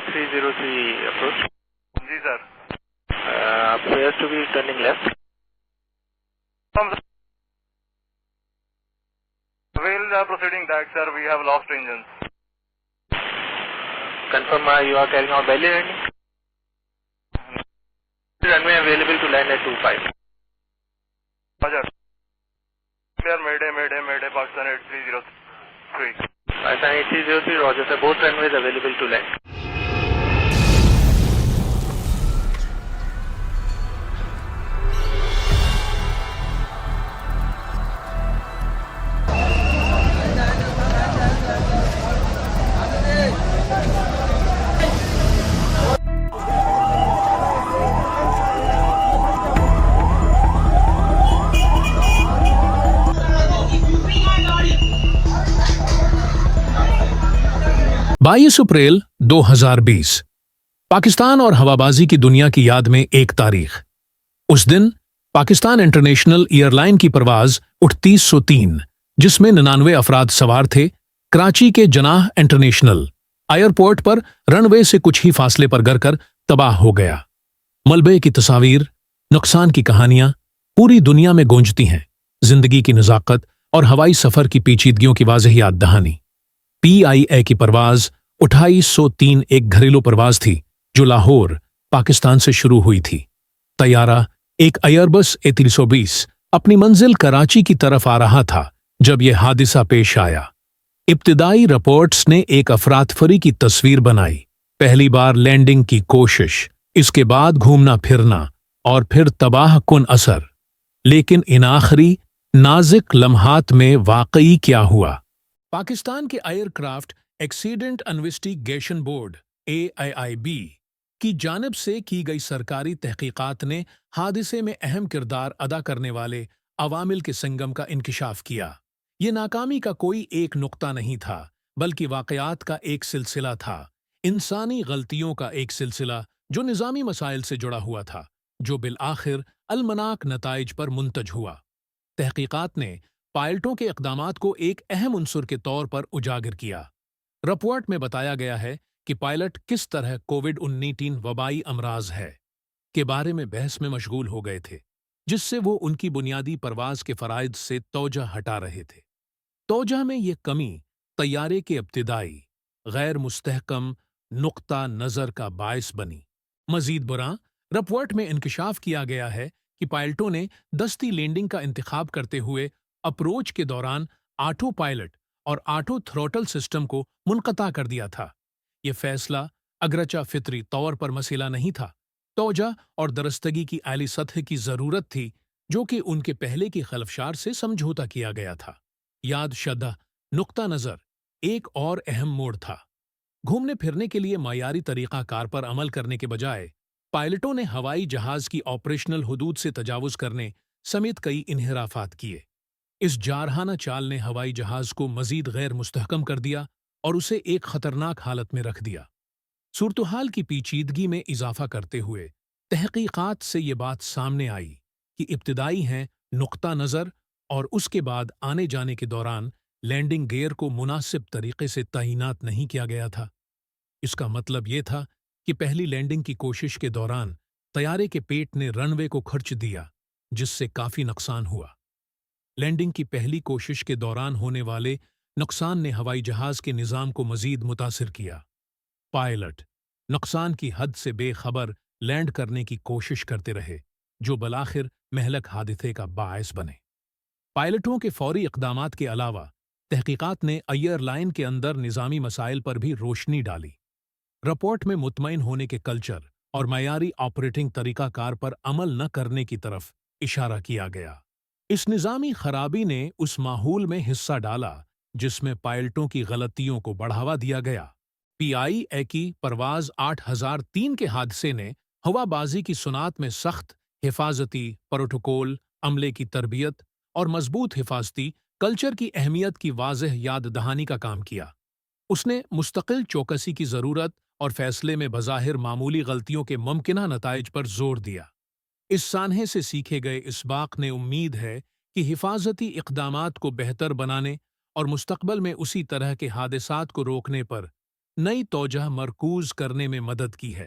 803 approach. जी sir. Appears to be turning left. While proceeding that, sir, we have lost engines. Confirm you are carrying out belly landing. Runway available to land at 25. Roger. Clear, Mayday, Mayday, Mayday, Pakistan 8303. Pakistan 8303, Roger sir. Both runways available to land. बाईस अप्रैल 2020 पाकिस्तान और हवाबाजी की दुनिया की याद में एक तारीख। उस दिन पाकिस्तान इंटरनेशनल एयरलाइन की परवाज उठ 303 जिसमें 99 अफराद सवार थे, कराची के जनाह इंटरनेशनल एयरपोर्ट पर रनवे से कुछ ही फासले पर गिरकर तबाह हो गया। मलबे की तस्वीर, नुकसान की कहानियां पूरी दुनिया में गूंजती हैं। जिंदगी की नजाकत और हवाई सफर की पेचीदगियों की वाज़ेह याद दहानी। PIA की परवाज 2803 एक घरेलू परवाज थी जो लाहौर, पाकिस्तान से शुरू हुई थी। तैयारा एक एयरबस A320 अपनी मंजिल कराची की तरफ आ रहा था जब यह हादसा पेश आया। इब्तिदाई रिपोर्ट्स ने एक अफरातफरी की तस्वीर बनाई। पहली बार लैंडिंग की कोशिश, इसके बाद घूमना फिरना और फिर तबाह कुन असर। लेकिन इन आखिरी नाजुक लम्हात में वाकई क्या हुआ? पाकिस्तान के aircraft accident investigation board AIIB की जानिब से की गई सरकारी तहकीकात ने हादसे में अहम किरदार अदा करने वाले अवामिल के संगम का इंकिशाफ किया। ये नाकामी का कोई एक नुक्ता नहीं था, बल्कि वाक़यात का एक सिलसिला था, इंसानी गलतियों का एक सिलसिला जो निज़ामी मसाइल से जुड़ा हुआ था, जो बिल-आखिर अलमनाक नताइज पर मुंतज हुआ। तहकीकात ने पायलटों के इक़दामात को एक अहम उन्सुर के तौर पर उजागर किया। रिपोर्ट में बताया गया है कि पायलट किस तरह कोविड-19 वबाई अमराज है के बारे में बहस में मशगूल हो गए थे, जिससे वो उनकी बुनियादी परवाज के फ़राइज़ से तौजह हटा रहे थे। तौजह में ये कमी तैयारे के इब्तिदाई गैर मुस्तहकम नुक्ता नज़र का बायस बनी। मज़ीद बुरा, रिपोर्ट में इंकिशाफ किया गया है कि पायलटों ने दस्ती लैंडिंग का इंतखाब करते हुए अप्रोच के दौरान ऑटो पायलट और ऑटो थ्रोटल सिस्टम को मुनक़ता कर दिया था। ये फैसला अगरचा फितरी तौर पर मसला नहीं था, तौजा और दरस्तगी की आली सतह की ज़रूरत थी, जो कि उनके पहले की खलफशार से समझौता किया गया था। याद शदा नुक्ता नज़र एक और अहम मोड़ था। घूमने फिरने के लिए मायारी तरीक़ाकार पर अमल करने के बजाय पायलटों ने हवाई जहाज़ की ऑपरेशनल हुदूद से तजावुज़ करने समेत कई इन्हिराफात किए। इस जारहाना चाल ने हवाई जहाज़ को मज़ीद गैर मुस्तहकम कर दिया और उसे एक ख़तरनाक हालत में रख दिया। सूरत-हाल की पेचीदगी में इजाफ़ा करते हुए तहक़ीक़ात से ये बात सामने आई कि इब्तिदाई हैं नुक्ता नज़र और उसके बाद आने जाने के दौरान लैंडिंग गियर को मुनासिब तरीक़े से तैनात नहीं किया गया था। इसका मतलब ये था कि पहली लैंडिंग की कोशिश के दौरान तैयारे के पेट ने रनवे को खर्च दिया, जिससे काफ़ी नुकसान हुआ। लैंडिंग की पहली कोशिश के दौरान होने वाले नुकसान ने हवाई जहाज़ के निज़ाम को मज़ीद मुतासिर किया। पायलट नुकसान की हद से बेखबर लैंड करने की कोशिश करते रहे, जो बलाखिर महलक हादसे का बायस बने। पायलटों के फौरी इक़दामात के अलावा तहकीकात ने एयरलाइन के अंदर निज़ामी मसाइल पर भी रोशनी डाली। रिपोर्ट में मुतमईन होने के कल्चर और मयारी ऑपरेटिंग तरीक़ाकार पर अमल न करने की तरफ इशारा किया गया। इस निज़ामी खराबी ने उस माहौल में हिस्सा डाला जिसमें पायलटों की गलतियों को बढ़ावा दिया गया। PIA की परवाज 8003 के हादसे ने हवाबाजी की सुनात में सख्त हिफाजती प्रोटोकॉल, अमले की तरबियत और मजबूत हिफाजती कल्चर की अहमियत की वाज़ेह याद दहानी का काम किया। उसने मुस्तकिल चौकसी की ज़रूरत और फैसले में बज़ाहिर मामूली गलतियों के मुमकिना नताइज पर जोर दिया। इस सानहे से सीखे गए इसबाक ने उम्मीद है कि हिफाजती इक़दामात को बेहतर बनाने और मुस्तक़बल में उसी तरह के हादसात को रोकने पर نئی توجہ مرکوز کرنے میں مدد کی ہے۔